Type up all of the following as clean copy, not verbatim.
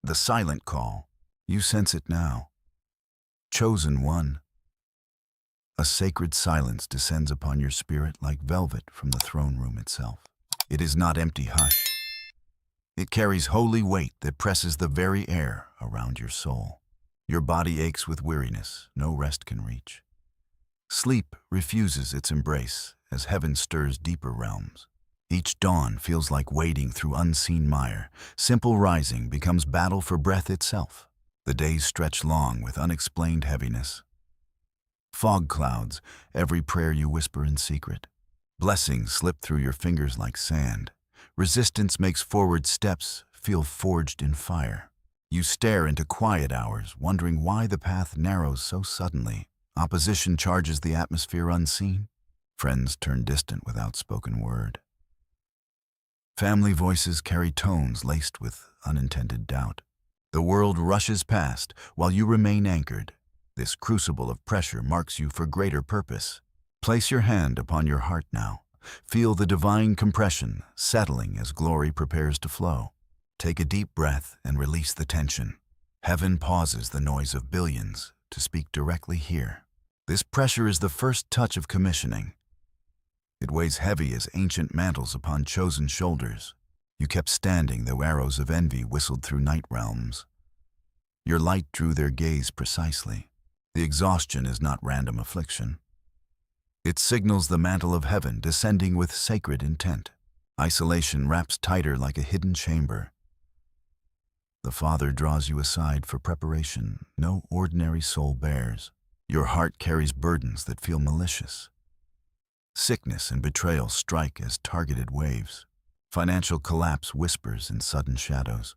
The silent call. You sense it now. Chosen one. A sacred silence descends upon your spirit like velvet from the throne room itself. It is not empty hush. It carries holy weight that presses the very air around your soul. Your body aches with weariness no rest can reach. Sleep refuses its embrace as heaven stirs deeper realms. Each dawn feels like wading through unseen mire. Simple rising becomes battle for breath itself. The days stretch long with unexplained heaviness. Fog clouds every prayer you whisper in secret. Blessings slip through your fingers like sand. Resistance makes forward steps feel forged in fire. You stare into quiet hours, wondering why the path narrows so suddenly. Opposition charges the atmosphere unseen. Friends turn distant without spoken word. Family voices carry tones laced with unintended doubt. The world rushes past while you remain anchored. This crucible of pressure marks you for greater purpose. Place your hand upon your heart now. Feel the divine compression settling as glory prepares to flow. Take a deep breath and release the tension. Heaven pauses the noise of billions to speak directly here. This pressure is the first touch of commissioning. It weighs heavy as ancient mantles upon chosen shoulders. You kept standing though arrows of envy whistled through night realms. Your light drew their gaze precisely. The exhaustion is not random affliction. It signals the mantle of heaven descending with sacred intent. Isolation wraps tighter like a hidden chamber. The Father draws you aside for preparation no ordinary soul bears. Your heart carries burdens that feel malicious. Sickness and betrayal strike as targeted waves. Financial collapse whispers in sudden shadows.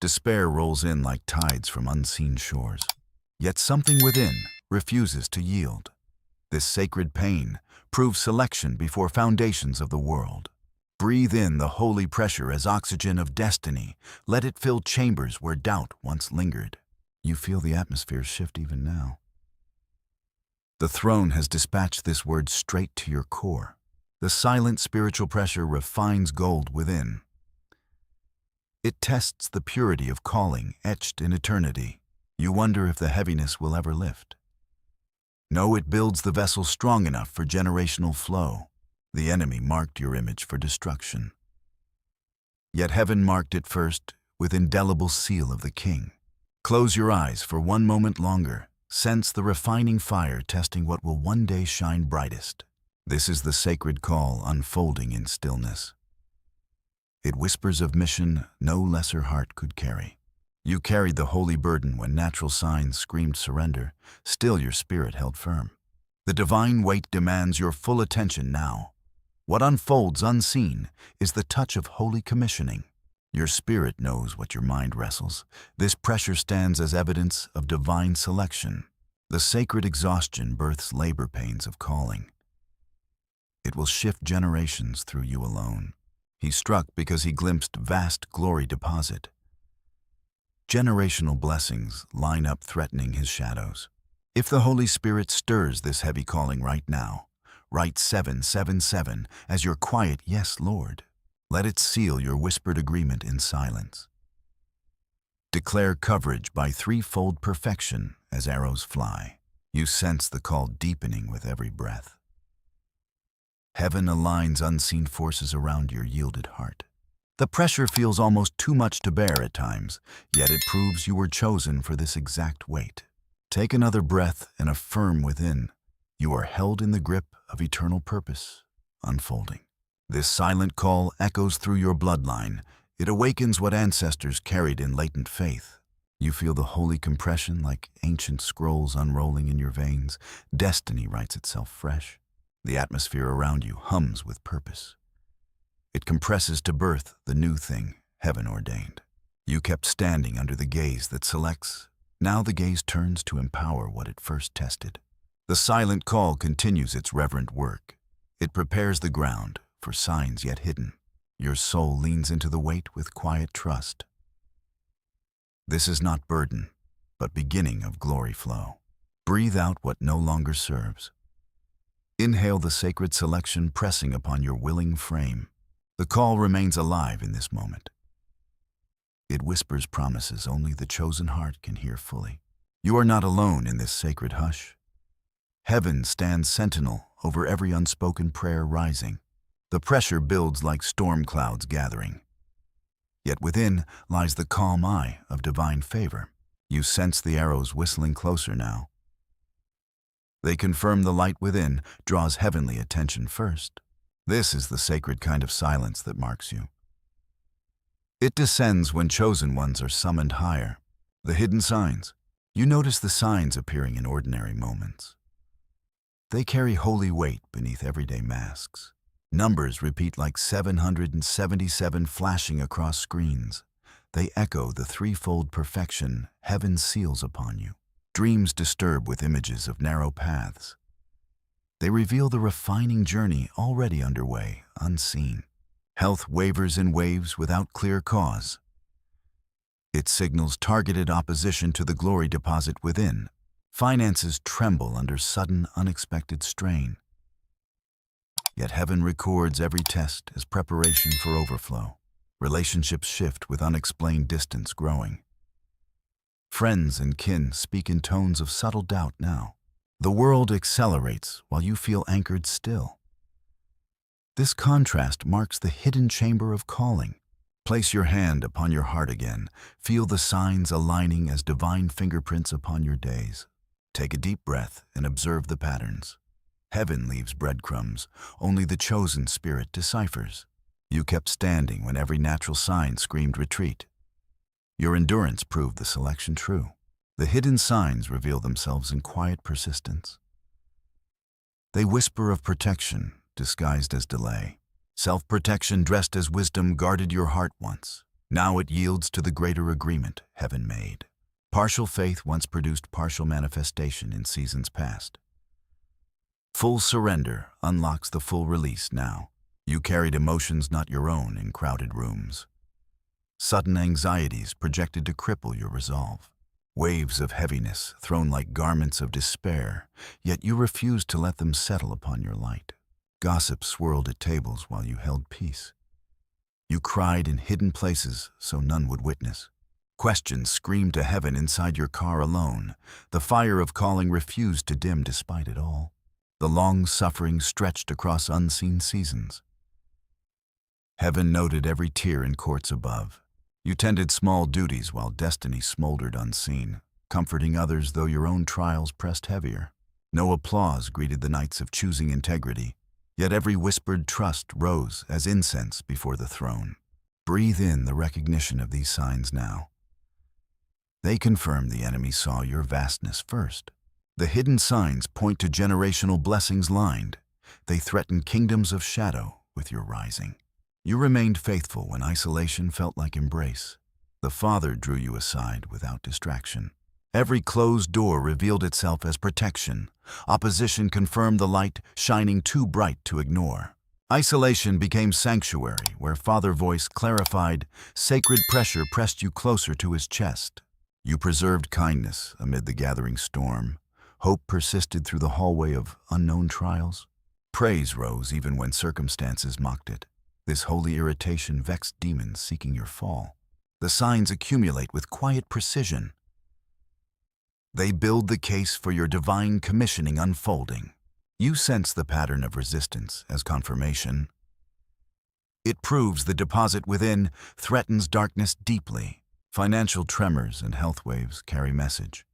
Despair rolls in like tides from unseen shores. Yet something within refuses to yield. This sacred pain proves selection before foundations of the world. Breathe in the holy pressure as oxygen of destiny. Let it fill chambers where doubt once lingered. You feel the atmosphere shift even now. The throne has dispatched this word straight to your core. The silent spiritual pressure refines gold within. It tests the purity of calling etched in eternity. You wonder if the heaviness will ever lift. No, it builds the vessel strong enough for generational flow. The enemy marked your image for destruction. Yet heaven marked it first with indelible seal of the King. Close your eyes for one moment longer. Sense the refining fire testing what will one day shine brightest. This is the sacred call unfolding in stillness. It whispers of mission no lesser heart could carry. You carried the holy burden when natural signs screamed surrender. Still your spirit held firm. The divine weight demands your full attention now. What unfolds unseen is the touch of holy commissioning. Your spirit knows what your mind wrestles. This pressure stands as evidence of divine selection. The sacred exhaustion births labor pains of calling. It will shift generations through you alone. He struck because he glimpsed vast glory deposit. Generational blessings line up threatening his shadows. If the Holy Spirit stirs this heavy calling right now, write 777 as your quiet yes, Lord. Let it seal your whispered agreement in silence. Declare coverage by threefold perfection as arrows fly. You sense the call deepening with every breath. Heaven aligns unseen forces around your yielded heart. The pressure feels almost too much to bear at times, yet it proves you were chosen for this exact weight. Take another breath and affirm within. You are held in the grip of eternal purpose, unfolding. This silent call echoes through your bloodline. It awakens what ancestors carried in latent faith. You feel the holy compression like ancient scrolls unrolling in your veins. Destiny writes itself fresh. The atmosphere around you hums with purpose. It compresses to birth the new thing heaven ordained. You kept standing under the gaze that selects. Now the gaze turns to empower what it first tested. The silent call continues its reverent work. It prepares the ground for signs yet hidden. Your soul leans into the weight with quiet trust. This is not burden, but beginning of glory flow. Breathe out what no longer serves. Inhale the sacred selection pressing upon your willing frame. The call remains alive in this moment. It whispers promises only the chosen heart can hear fully. You are not alone in this sacred hush. Heaven stands sentinel over every unspoken prayer rising. The pressure builds like storm clouds gathering. Yet within lies the calm eye of divine favor. You sense the arrows whistling closer now. They confirm the light within draws heavenly attention first. This is the sacred kind of silence that marks you. It descends when chosen ones are summoned higher. The hidden signs. You notice the signs appearing in ordinary moments. They carry holy weight beneath everyday masks. Numbers repeat like 777 flashing across screens. They echo the threefold perfection heaven seals upon you. Dreams disturb with images of narrow paths. They reveal the refining journey already underway, unseen. Health wavers in waves without clear cause. It signals targeted opposition to the glory deposit within. Finances tremble under sudden, unexpected strain. Yet heaven records every test as preparation for overflow. Relationships shift with unexplained distance growing. Friends and kin speak in tones of subtle doubt now. The world accelerates while you feel anchored still. This contrast marks the hidden chamber of calling. Place your hand upon your heart again. Feel the signs aligning as divine fingerprints upon your days. Take a deep breath and observe the patterns. Heaven leaves breadcrumbs, only the chosen spirit deciphers. You kept standing when every natural sign screamed retreat. Your endurance proved the selection true. The hidden signs reveal themselves in quiet persistence. They whisper of protection, disguised as delay. Self-protection dressed as wisdom guarded your heart once. Now it yields to the greater agreement heaven made. Partial faith once produced partial manifestation in seasons past. Full surrender unlocks the full release now. You carried emotions not your own in crowded rooms. Sudden anxieties projected to cripple your resolve. Waves of heaviness thrown like garments of despair, yet you refused to let them settle upon your light. Gossip swirled at tables while you held peace. You cried in hidden places so none would witness. Questions screamed to heaven inside your car alone. The fire of calling refused to dim despite it all. The long suffering stretched across unseen seasons. Heaven noted every tear in courts above. You tended small duties while destiny smoldered unseen, comforting others though your own trials pressed heavier. No applause greeted the nights of choosing integrity, yet every whispered trust rose as incense before the throne. Breathe in the recognition of these signs now. They confirm the enemy saw your vastness first. The hidden signs point to generational blessings lined. They threaten kingdoms of shadow with your rising. You remained faithful when isolation felt like embrace. The Father drew you aside without distraction. Every closed door revealed itself as protection. Opposition confirmed the light shining too bright to ignore. Isolation became sanctuary where Father voice clarified, sacred pressure pressed you closer to his chest. You preserved kindness amid the gathering storm. Hope persisted through the hallway of unknown trials. Praise rose even when circumstances mocked it. This holy irritation vexed demons seeking your fall. The signs accumulate with quiet precision. They build the case for your divine commissioning unfolding. You sense the pattern of resistance as confirmation. It proves the deposit within threatens darkness deeply. Financial tremors and health waves carry message.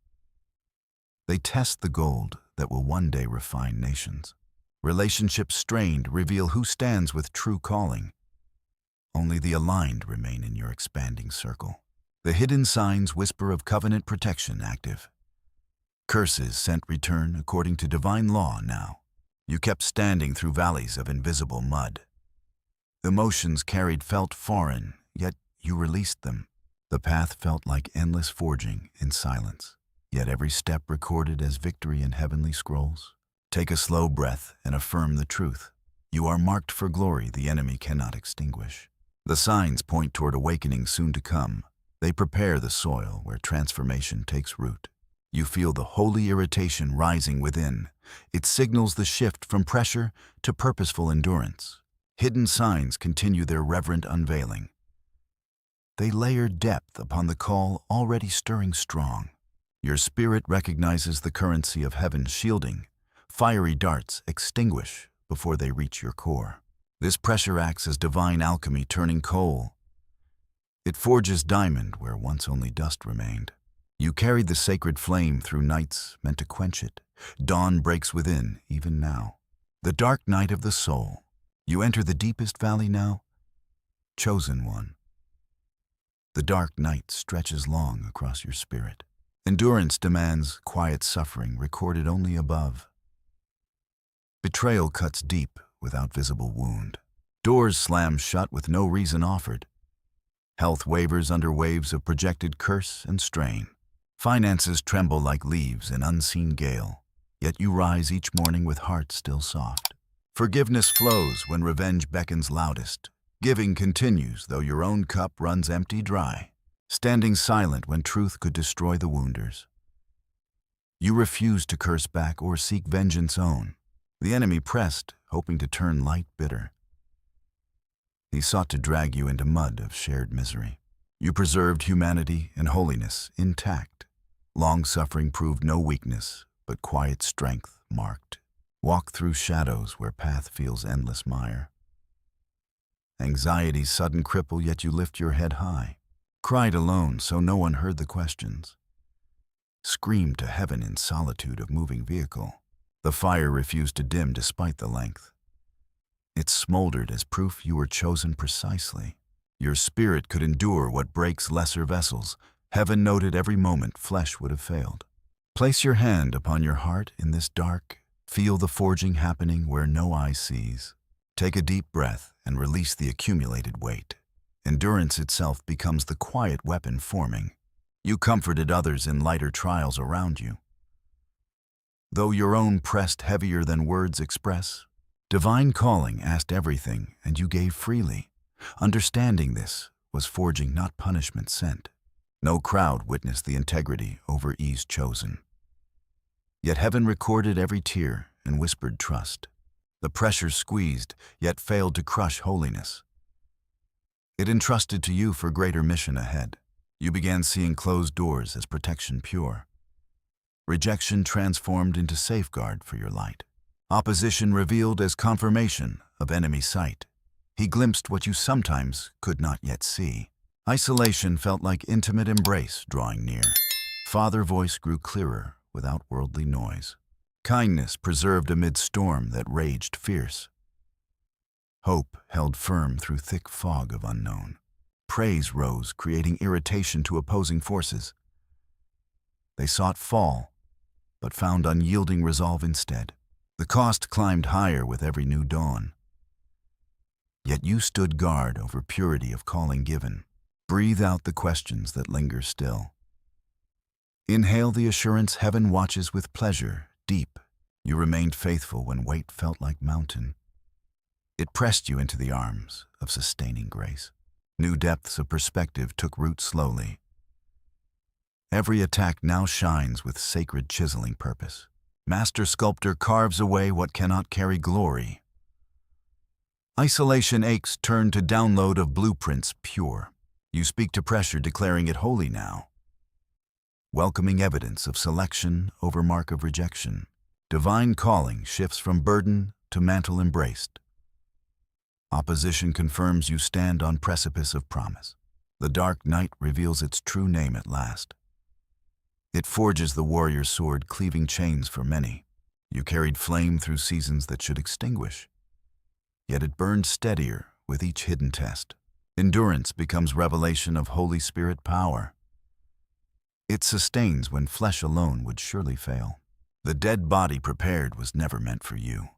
They test the gold that will one day refine nations. Relationships strained reveal who stands with true calling. Only the aligned remain in your expanding circle. The hidden signs whisper of covenant protection active. Curses sent return according to divine law now. You kept standing through valleys of invisible mud. Emotions carried felt foreign, yet you released them. The path felt like endless forging in silence, yet every step recorded as victory in heavenly scrolls. Take a slow breath and affirm the truth. You are marked for glory the enemy cannot extinguish. The signs point toward awakening soon to come. They prepare the soil where transformation takes root. You feel the holy irritation rising within. It signals the shift from pressure to purposeful endurance. Hidden signs continue their reverent unveiling. They layer depth upon the call already stirring strong. Your spirit recognizes the currency of heaven's shielding. Fiery darts extinguish before they reach your core. This pressure acts as divine alchemy turning coal. It forges diamond where once only dust remained. You carried the sacred flame through nights meant to quench it. Dawn breaks within, even now. The dark night of the soul. You enter the deepest valley now, chosen one. The dark night stretches long across your spirit. Endurance demands quiet suffering recorded only above. Betrayal cuts deep without visible wound. Doors slam shut with no reason offered. Health wavers under waves of projected curse and strain. Finances tremble like leaves in unseen gale, yet you rise each morning with heart still soft. Forgiveness flows when revenge beckons loudest. Giving continues though your own cup runs empty dry, standing silent when truth could destroy the wounders. You refuse to curse back or seek vengeance own. The enemy pressed, hoping to turn light bitter. He sought to drag you into mud of shared misery. You preserved humanity and holiness intact. Long-suffering proved no weakness, but quiet strength marked. Walk through shadows where path feels endless mire. Anxiety's sudden cripple, yet you lift your head high. Cried alone so no one heard the questions. Screamed to heaven in solitude of moving vehicle. The fire refused to dim despite the length. It smoldered as proof you were chosen precisely. Your spirit could endure what breaks lesser vessels. Heaven noted every moment flesh would have failed. Place your hand upon your heart in this dark. Feel the forging happening where no eye sees. Take a deep breath and release the accumulated weight. Endurance itself becomes the quiet weapon forming. You comforted others in lighter trials around you. Though your own pressed heavier than words express, divine calling asked everything and you gave freely. Understanding this was forging, not punishment sent. No crowd witnessed the integrity over ease chosen. Yet heaven recorded every tear and whispered trust. The pressure squeezed, yet failed to crush holiness. It entrusted to you for greater mission ahead. You began seeing closed doors as protection pure. Rejection transformed into safeguard for your light. Opposition revealed as confirmation of enemy sight. He glimpsed what you sometimes could not yet see. Isolation felt like intimate embrace drawing near. Father voice grew clearer without worldly noise. Kindness preserved amid storm that raged fierce. Hope held firm through thick fog of unknown. Praise rose, creating irritation to opposing forces. They sought fall, but found unyielding resolve instead. The cost climbed higher with every new dawn. Yet you stood guard over purity of calling given. Breathe out the questions that linger still. Inhale the assurance heaven watches with pleasure, deep. You remained faithful when weight felt like mountain. It pressed you into the arms of sustaining grace. New depths of perspective took root slowly. Every attack now shines with sacred chiseling purpose. Master sculptor carves away what cannot carry glory. Isolation aches turn to download of blueprints pure. You speak to pressure, declaring it holy now. Welcoming evidence of selection over mark of rejection. Divine calling shifts from burden to mantle embraced. Opposition confirms you stand on precipice of promise. The dark night reveals its true name at last. It forges the warrior's sword, cleaving chains for many. You carried flame through seasons that should extinguish. Yet it burned steadier with each hidden test. Endurance becomes revelation of Holy Spirit power. It sustains when flesh alone would surely fail. The dead body prepared was never meant for you.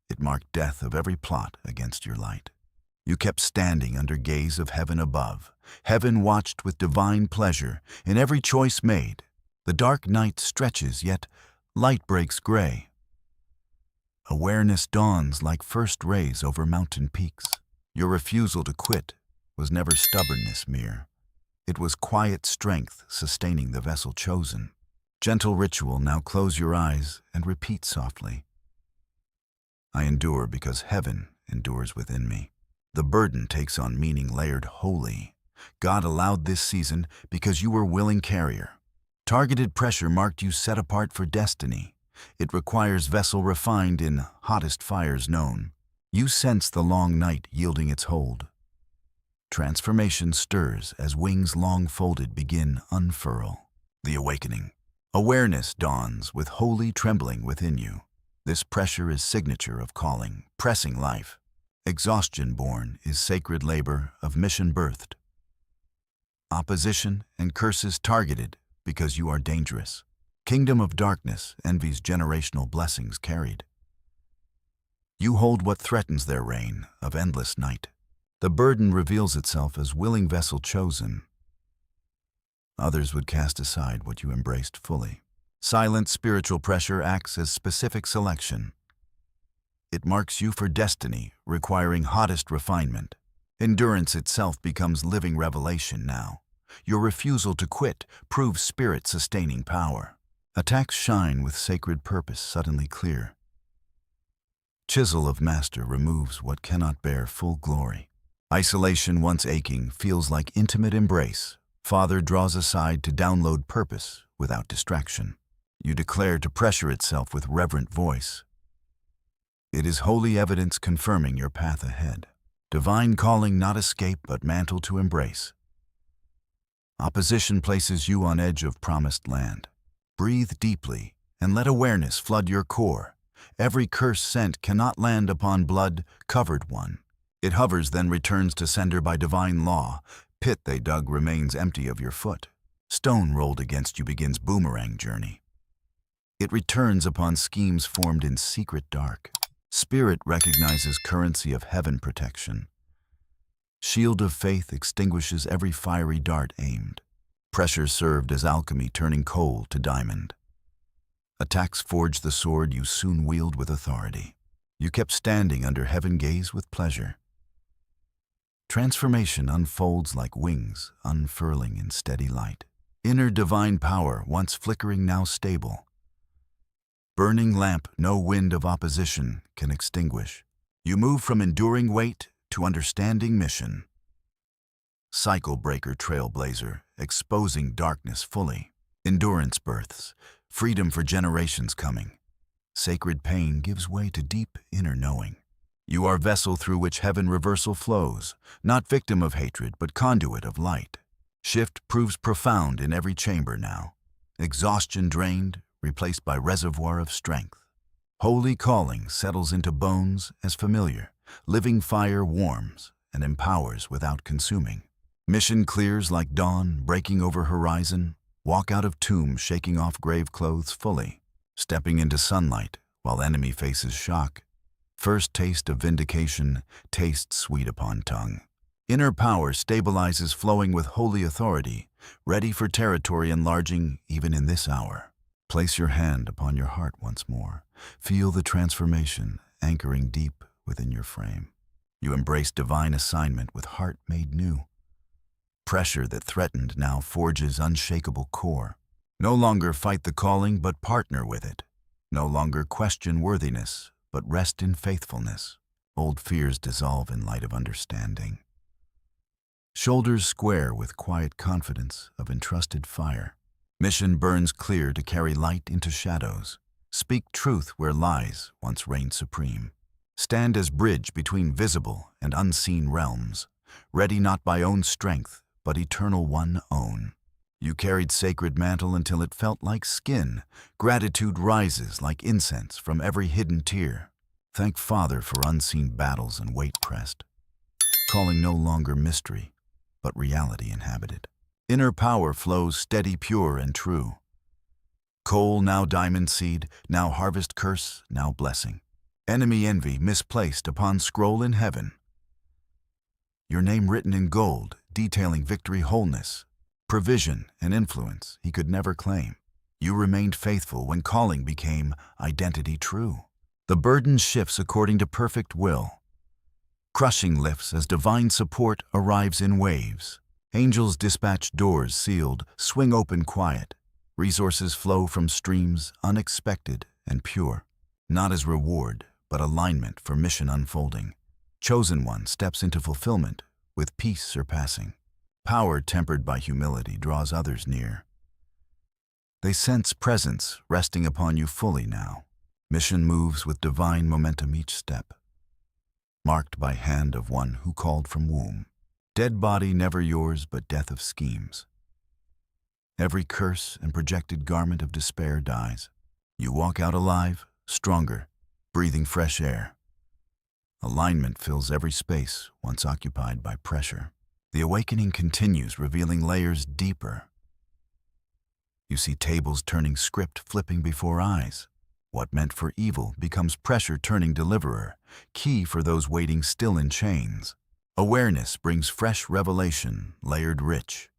It marked death of every plot against your light. You kept standing under gaze of heaven above. Heaven watched with divine pleasure in every choice made. The dark night stretches, yet light breaks gray. Awareness dawns like first rays over mountain peaks. Your refusal to quit was never stubbornness mere. It was quiet strength sustaining the vessel chosen. Gentle ritual, now close your eyes and repeat softly. I endure because heaven endures within me. The burden takes on meaning layered wholly. God allowed this season because you were willing carrier. Targeted pressure marked you set apart for destiny. It requires vessel refined in hottest fires known. You sense the long night yielding its hold. Transformation stirs as wings long folded begin unfurl. The awakening. Awareness dawns with holy trembling within you. This pressure is signature of calling, pressing life. Exhaustion born is sacred labor of mission birthed. Opposition and curses targeted because you are dangerous. Kingdom of darkness envies generational blessings carried. You hold what threatens their reign of endless night. The burden reveals itself as willing vessel chosen. Others would cast aside what you embraced fully. Silent spiritual pressure acts as specific selection. It marks you for destiny, requiring hottest refinement. Endurance itself becomes living revelation now. Your refusal to quit proves spirit-sustaining power. Attacks shine with sacred purpose suddenly clear. Chisel of master removes what cannot bear full glory. Isolation once aching feels like intimate embrace. Father draws aside to download purpose without distraction. You declare to pressure itself with reverent voice. It is holy evidence confirming your path ahead. Divine calling not escape but mantle to embrace. Opposition places you on edge of promised land. Breathe deeply and let awareness flood your core. Every curse sent cannot land upon blood-covered one. It hovers then returns to sender by divine law. Pit they dug remains empty of your foot. Stone rolled against you begins boomerang journey. It returns upon schemes formed in secret dark. Spirit recognizes currency of heaven protection. Shield of faith extinguishes every fiery dart aimed. Pressure served as alchemy turning coal to diamond. Attacks forged the sword you soon wield with authority. You kept standing under heaven gaze with pleasure. Transformation unfolds like wings, unfurling in steady light. Inner divine power, once flickering, now stable. Burning lamp no wind of opposition can extinguish. You move from enduring weight to understanding mission. Cycle breaker trailblazer, exposing darkness fully. Endurance births, freedom for generations coming. Sacred pain gives way to deep inner knowing. You are vessel through which heaven reversal flows, not victim of hatred, but conduit of light. Shift proves profound in every chamber now. Exhaustion drained, replaced by reservoir of strength. Holy calling settles into bones as familiar. Living fire warms and empowers without consuming. Mission clears like dawn, breaking over horizon. Walk out of tomb, shaking off grave clothes fully. Stepping into sunlight while enemy faces shock. First taste of vindication, taste sweet upon tongue. Inner power stabilizes flowing with holy authority, ready for territory enlarging even in this hour. Place your hand upon your heart once more. Feel the transformation anchoring deep within your frame. You embrace divine assignment with heart made new. Pressure that threatened now forges unshakable core. No longer fight the calling, but partner with it. No longer question worthiness, but rest in faithfulness. Old fears dissolve in light of understanding. Shoulders square with quiet confidence of entrusted fire. Mission burns clear to carry light into shadows. Speak truth where lies once reigned supreme. Stand as bridge between visible and unseen realms. Ready not by own strength, but eternal one own. You carried sacred mantle until it felt like skin. Gratitude rises like incense from every hidden tear. Thank Father for unseen battles and weight pressed. Calling no longer mystery, but reality inhabited. Inner power flows steady, pure, and true. Coal now diamond seed, now harvest curse, now blessing. Enemy envy misplaced upon scroll in heaven. Your name written in gold, detailing victory, wholeness, provision, and influence he could never claim. You remained faithful when calling became identity true. The burden shifts according to perfect will. Crushing lifts as divine support arrives in waves. Angels dispatch doors sealed, swing open quiet. Resources flow from streams unexpected and pure. Not as reward, but alignment for mission unfolding. Chosen one steps into fulfillment with peace surpassing. Power tempered by humility draws others near. They sense presence resting upon you fully now. Mission moves with divine momentum each step, marked by hand of one who called from womb. Dead body never yours, but death of schemes. Every curse and projected garment of despair dies. You walk out alive, stronger, breathing fresh air. Alignment fills every space once occupied by pressure. The awakening continues, revealing layers deeper. You see tables turning, script flipping before eyes. What meant for evil becomes pressure turning deliverer, key for those waiting still in chains. Awareness brings fresh revelation, layered rich.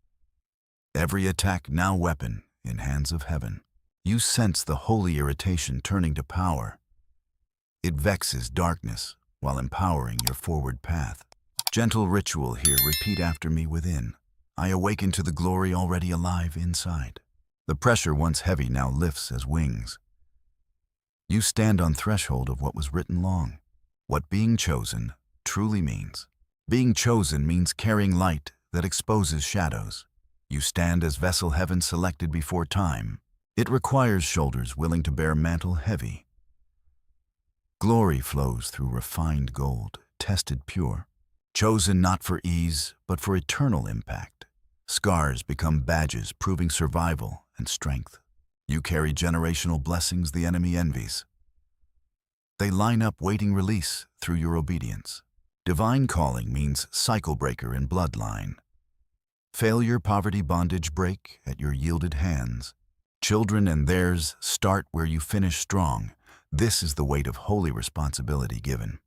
Every attack now weapon in hands of heaven. You sense the holy irritation turning to power. It vexes darkness while empowering your forward path. Gentle ritual here, repeat after me within. I awaken to the glory already alive inside. The pressure once heavy now lifts as wings. You stand on threshold of what was written long. What being chosen truly means. Being chosen means carrying light that exposes shadows. You stand as vessel heaven selected before time. It requires shoulders willing to bear mantle heavy. Glory flows through refined gold, tested pure. Chosen not for ease, but for eternal impact. Scars become badges proving survival and strength. You carry generational blessings the enemy envies. They line up waiting release through your obedience. Divine calling means cycle breaker in bloodline. Failure, poverty, bondage break at your yielded hands. Children and theirs start where you finish strong. This is the weight of holy responsibility given.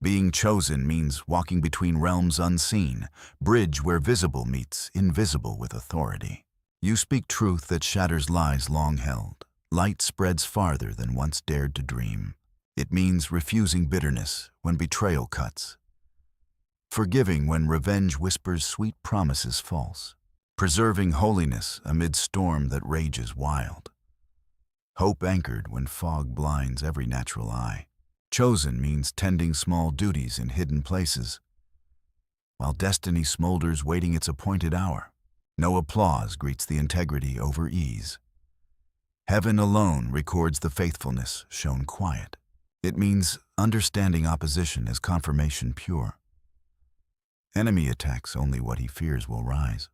Being chosen means walking between realms unseen, bridge where visible meets invisible with authority. You speak truth that shatters lies long held. Light spreads farther than once dared to dream. It means refusing bitterness when betrayal cuts. Forgiving when revenge whispers sweet promises false. Preserving holiness amid storm that rages wild. Hope anchored when fog blinds every natural eye. Chosen means tending small duties in hidden places, while destiny smolders waiting its appointed hour. No applause greets the integrity over ease. Heaven alone records the faithfulness shown quiet. It means understanding opposition as confirmation pure. Enemy attacks only what he fears will rise.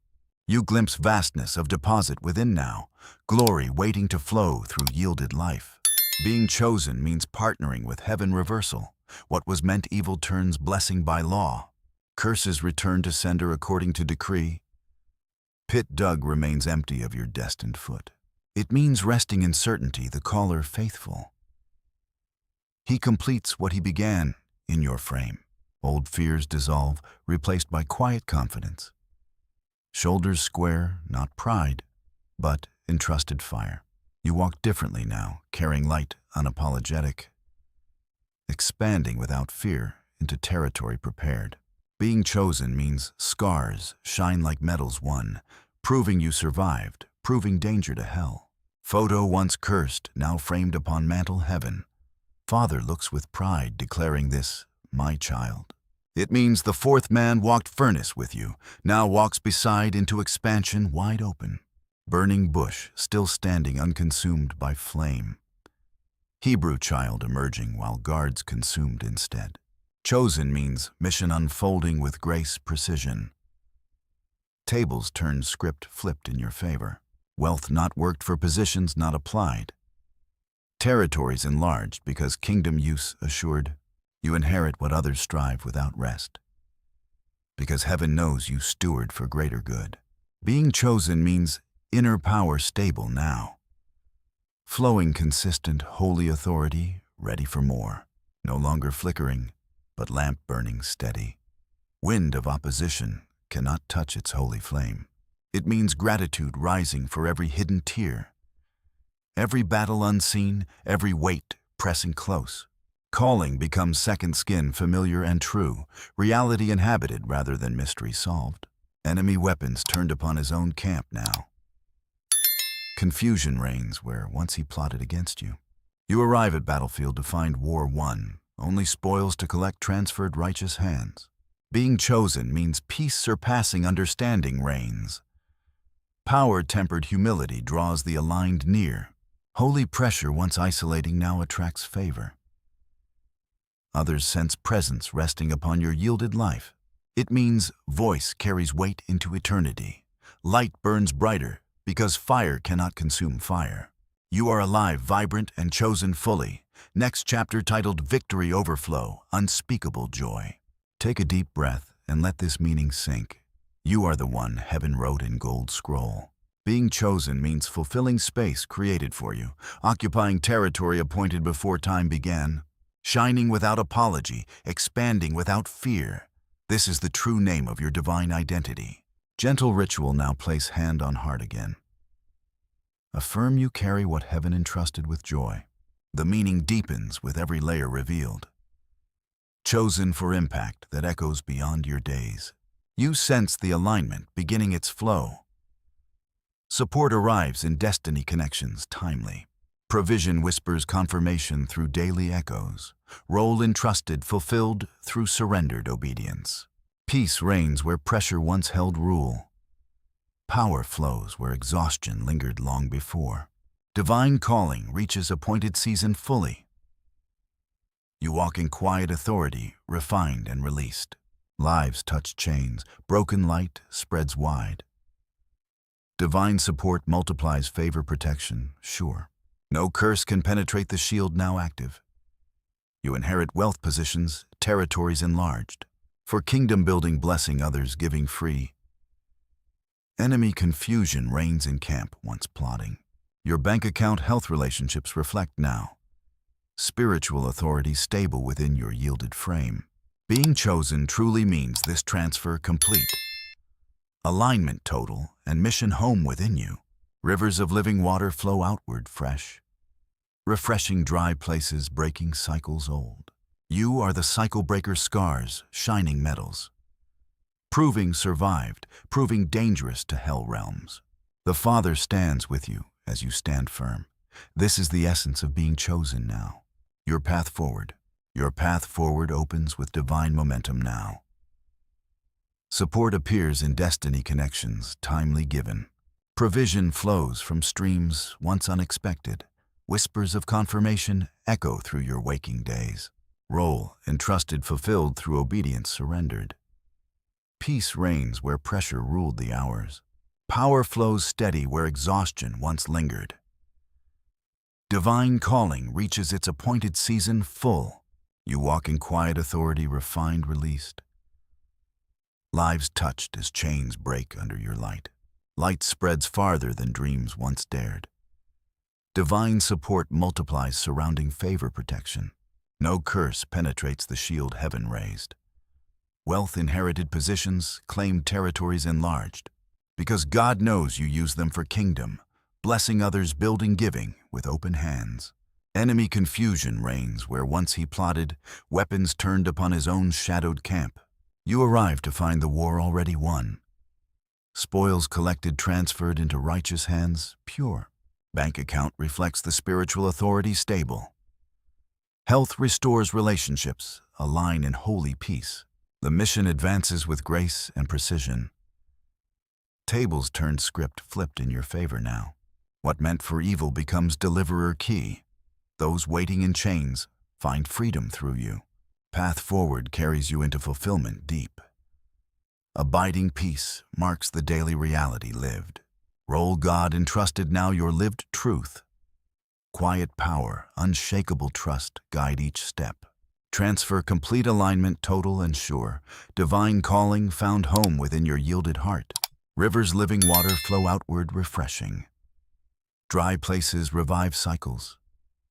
You glimpse vastness of deposit within now, glory waiting to flow through yielded life. Being chosen means partnering with heaven reversal. What was meant evil turns blessing by law. Curses return to sender according to decree. Pit dug remains empty of your destined foot. It means resting in certainty, the caller faithful. He completes what he began in your frame. Old fears dissolve, replaced by quiet confidence. Shoulders square, not pride, but entrusted fire. You walk differently now, carrying light, unapologetic, expanding without fear into territory prepared. Being chosen means scars shine like medals won, proving you survived, proving danger to hell. Photo once cursed, now framed upon mantle heaven. Father looks with pride, declaring this, my child. It means the fourth man walked furnace with you, now walks beside into expansion wide open. Burning bush, still standing unconsumed by flame. Hebrew child emerging while guards consumed instead. Chosen means mission unfolding with grace precision. Tables turned, script flipped in your favor. Wealth not worked for positions not applied. Territories enlarged because kingdom use assured. You inherit what others strive without rest. Because heaven knows you steward for greater good. Being chosen means inner power stable now. Flowing consistent, holy authority, ready for more. No longer flickering, but lamp burning steady. Wind of opposition cannot touch its holy flame. It means gratitude rising for every hidden tear. Every battle unseen, every weight pressing close. Calling becomes second skin, familiar and true. Reality inhabited rather than mystery solved. Enemy weapons turned upon his own camp now. Confusion reigns where once he plotted against you. You arrive at battlefield to find war won, only spoils to collect transferred righteous hands. Being chosen means peace surpassing understanding reigns. Power-tempered humility draws the aligned near. Holy pressure, once isolating, now attracts favor. Others sense presence resting upon your yielded life. It means voice carries weight into eternity. Light burns brighter because fire cannot consume fire. You are alive, vibrant, and chosen fully. Next chapter titled Victory Overflow, Unspeakable Joy. Take a deep breath and let this meaning sink. You are the one heaven wrote in gold scroll. Being chosen means fulfilling space created for you, occupying territory appointed before time began, shining without apology, expanding without fear. This is the true name of your divine identity. Gentle ritual. Now place hand on heart again. Affirm you carry what heaven entrusted with joy. The meaning deepens with every layer revealed. Chosen for impact that echoes beyond your days. You sense the alignment beginning its flow. Support arrives in destiny connections timely. Provision whispers confirmation through daily echoes. Role entrusted fulfilled through surrendered obedience. Peace reigns where pressure once held rule. Power flows where exhaustion lingered long before. Divine calling reaches appointed season fully. You walk in quiet authority, refined and released. Lives touch chains, broken light spreads wide. Divine support multiplies favor, protection, sure. No curse can penetrate the shield now active. You inherit wealth positions, territories enlarged. For kingdom building, blessing others, giving free. Enemy confusion reigns in camp once plotting. Your bank account, health relationships reflect now. Spiritual authority stable within your yielded frame. Being chosen truly means this transfer complete. Alignment total and mission home within you. Rivers of living water flow outward fresh. Refreshing dry places, breaking cycles old. You are the cycle breaker, scars, shining metals. Proving survived, proving dangerous to hell realms. The Father stands with you as you stand firm. This is the essence of being chosen now. Your path forward. Your path forward opens with divine momentum now. Support appears in destiny connections, timely given. Provision flows from streams once unexpected. Whispers of confirmation echo through your waking days. Role entrusted fulfilled through obedience surrendered. Peace reigns where pressure ruled the hours. Power flows steady where exhaustion once lingered. Divine calling reaches its appointed season full. You walk in quiet authority, refined, released. Lives touched as chains break under your light. Light spreads farther than dreams once dared. Divine support multiplies surrounding favor, protection. No curse penetrates the shield heaven raised. Wealth inherited positions, claimed territories enlarged. Because God knows you use them for kingdom, blessing others, building, giving with open hands. Enemy confusion reigns where once he plotted, weapons turned upon his own shadowed camp. You arrive to find the war already won. Spoils collected transferred into righteous hands, pure. Bank account reflects the spiritual authority stable. Health restores relationships, align in holy peace. The mission advances with grace and precision. Tables turned, script flipped in your favor now. What meant for evil becomes deliverer key. Those waiting in chains find freedom through you. Path forward carries you into fulfillment deep. Abiding peace marks the daily reality lived. Role God entrusted now your lived truth. Quiet power, unshakable trust guide each step. Transfer complete alignment total and sure. Divine calling found home within your yielded heart. Rivers living water flow outward refreshing. Dry places revive cycles.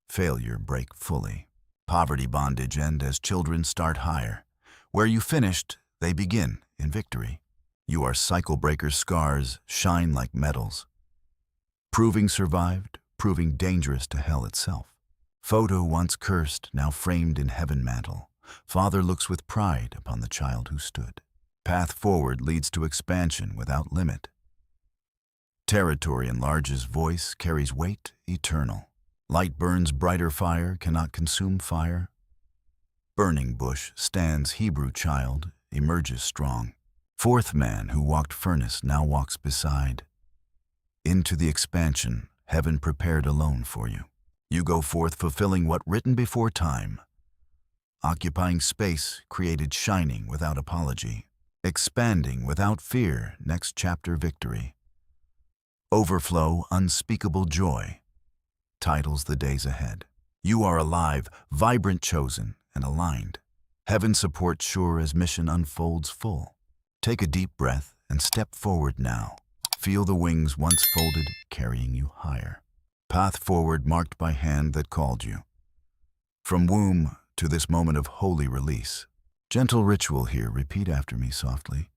Failure break fully. Poverty bondage end as children start higher. Where you finished, they begin in victory. You are cycle breakers, scars shine like metals. Proving survived, proving dangerous to hell itself. Photo once cursed, now framed in heaven mantle. Father looks with pride upon the child who stood. Path forward leads to expansion without limit. Territory enlarges, voice carries weight eternal. Light burns brighter, fire cannot consume fire. Burning bush stands Hebrew child, emerges strong. Fourth man who walked furnace now walks beside. Into the expansion, heaven prepared alone for you. You go forth fulfilling what written before time. Occupying space created shining without apology. Expanding without fear, next chapter victory. Overflow, unspeakable joy, titles the days ahead. You are alive, vibrant, chosen, and aligned. Heaven support sure as mission unfolds full. Take a deep breath and step forward now. Feel the wings once folded, carrying you higher. Path forward marked by hand that called you. From womb to this moment of holy release. Gentle ritual here, repeat after me softly.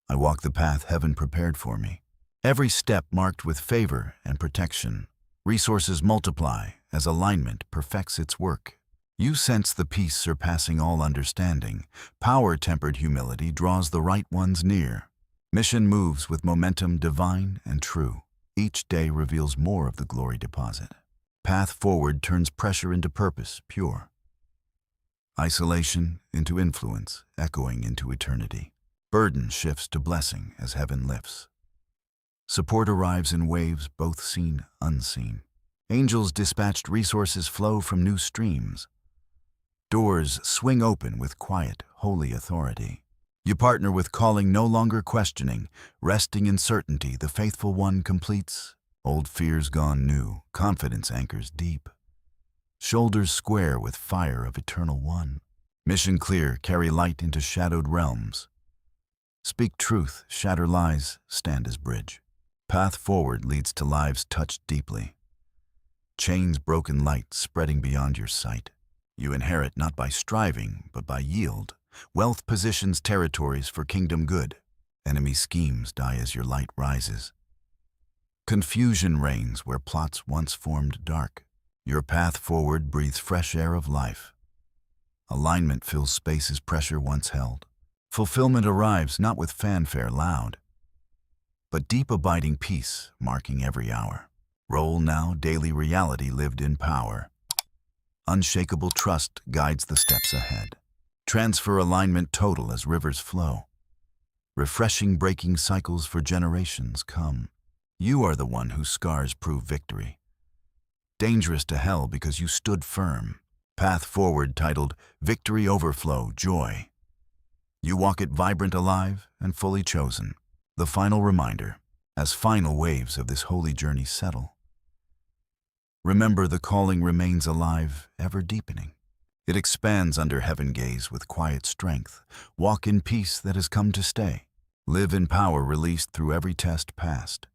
I walk the path heaven prepared for me. Every step marked with favor and protection. Resources multiply as alignment perfects its work. You sense the peace surpassing all understanding. Power-tempered humility draws the right ones near. Mission moves with momentum divine and true. Each day reveals more of the glory deposit. Path forward turns pressure into purpose, pure. Isolation into influence, echoing into eternity. Burden shifts to blessing as heaven lifts. Support arrives in waves, both seen, unseen. Angels dispatched resources flow from new streams. Doors swing open with quiet, holy authority. You partner with calling no longer questioning, resting in certainty the faithful one completes. Old fears gone new, confidence anchors deep. Shoulders square with fire of eternal one. Mission clear, carry light into shadowed realms. Speak truth, shatter lies, stand as bridge. Path forward leads to lives touched deeply. Chains broken light spreading beyond your sight. You inherit not by striving, but by yield. Wealth positions territories for kingdom good. Enemy schemes die as your light rises. Confusion reigns where plots once formed dark. Your path forward breathes fresh air of life. Alignment fills spaces pressure once held. Fulfillment arrives not with fanfare loud, but deep abiding peace marking every hour. Roll now, daily reality lived in power. Unshakable trust guides the steps ahead. Transfer alignment total as rivers flow. Refreshing breaking cycles for generations come. You are the one whose scars prove victory. Dangerous to hell because you stood firm. Path forward titled Victory Overflow Joy. You walk it vibrant, alive, and fully chosen. The final reminder, as final waves of this holy journey settle. Remember the calling remains alive, ever deepening. It expands under heaven gaze with quiet strength. Walk in peace that has come to stay. Live in power released through every test passed.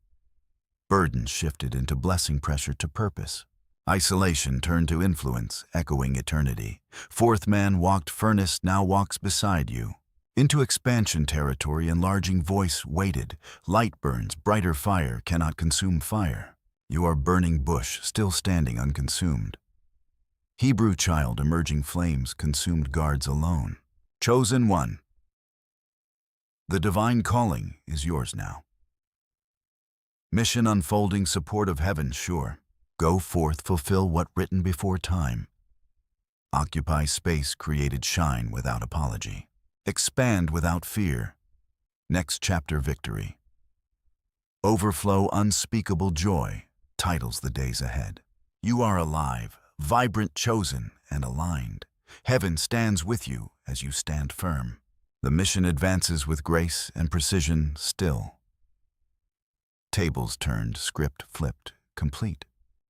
Burden shifted into blessing, pressure to purpose. Isolation turned to influence, echoing eternity. Fourth man walked furnace, now walks beside you. Into expansion territory, enlarging voice waited. Light burns, brighter fire cannot consume fire. You are burning bush, still standing unconsumed. Hebrew child, emerging flames, consumed guards alone. Chosen one. The divine calling is yours now. Mission unfolding, support of heaven sure. Go forth, fulfill what written before time. Occupy space, created shine without apology. Expand without fear. Next chapter victory. Overflow, unspeakable joy, titles the days ahead. You are alive, vibrant, chosen, and aligned. Heaven stands with you as you stand firm. The mission advances with grace and precision still. Tables turned, script flipped, complete.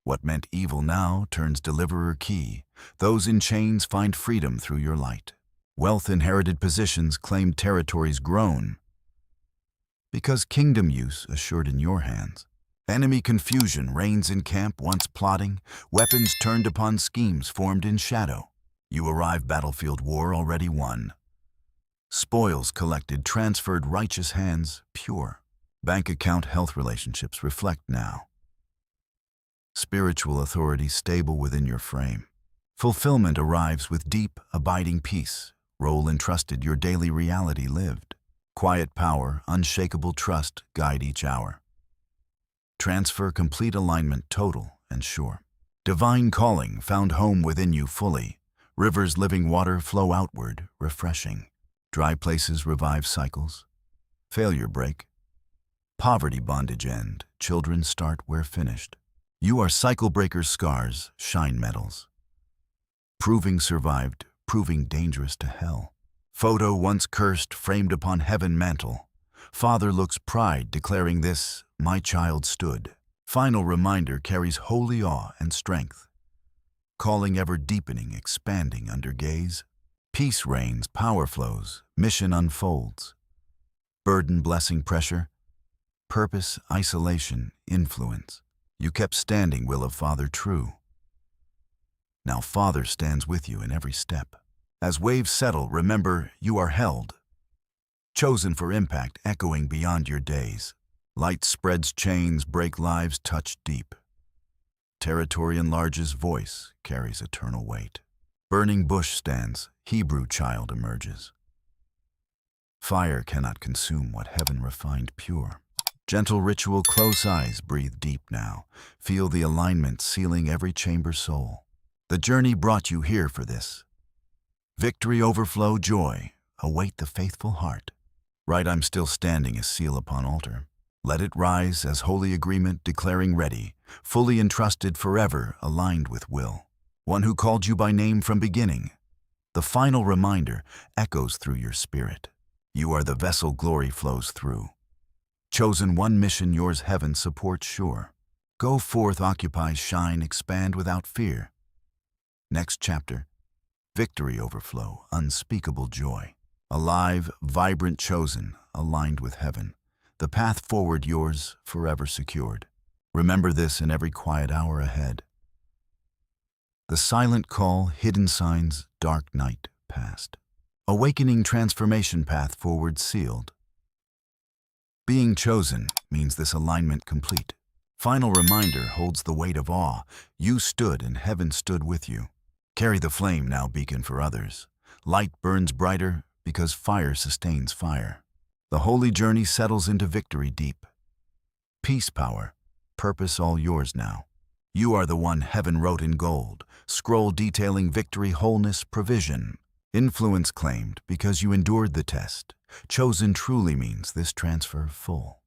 What meant evil now turns deliverer key. Those in chains find freedom through your light. Wealth inherited positions, claimed territories grown. Because kingdom use assured in your hands. Enemy confusion reigns in camp once plotting. Weapons turned upon schemes formed in shadow. You arrive battlefield war already won. Spoils collected, transferred, righteous hands pure. Bank account health relationships reflect now. Spiritual authority stable within your frame. Fulfillment arrives with deep, abiding peace. Role entrusted, your daily reality lived. Quiet power, unshakable trust guide each hour. Transfer, complete alignment, total and sure. Divine calling found home within you fully. Rivers living water flow outward, refreshing. Dry places revive cycles. Failure break. Poverty bondage end. Children start where finished. You are cycle breakers' scars, shine medals. Proving survived, proving dangerous to hell. Photo once cursed, framed upon heaven mantle. Father looks pride, declaring this, my child stood. Final reminder carries holy awe and strength. Calling ever deepening, expanding under gaze. Peace reigns, power flows, mission unfolds. Burden, blessing, pressure. Purpose, isolation, influence. You kept standing, will of Father true. Now Father stands with you in every step. As waves settle, remember you are held. Chosen for impact, echoing beyond your days. Light spreads chains, break lives, touch deep. Territory enlarges, voice carries eternal weight. Burning bush stands, Hebrew child emerges. Fire cannot consume what heaven refined pure. Gentle ritual, close eyes, breathe deep now. Feel the alignment sealing every chamber soul. The journey brought you here for this. Victory, overflow, joy, await the faithful heart. Right, I'm still standing as seal upon altar. Let it rise as holy agreement, declaring ready, fully entrusted forever, aligned with will. One who called you by name from beginning. The final reminder echoes through your spirit. You are the vessel glory flows through. Chosen one mission, yours heaven supports sure. Go forth, occupy, shine, expand without fear. Next chapter, victory overflow, unspeakable joy. Alive, vibrant, chosen, aligned with heaven. The path forward yours, forever secured. Remember this in every quiet hour ahead. The silent call, hidden signs, dark night past. Awakening transformation path forward sealed. Being chosen means this alignment complete. Final reminder holds the weight of awe. You stood and heaven stood with you. Carry the flame now, beacon for others. Light burns brighter because fire sustains fire. The holy journey settles into victory deep. Peace, power, purpose all yours now. You are the one heaven wrote in gold, scroll detailing victory, wholeness, provision. Influence claimed because you endured the test. Chosen truly means this transfer full.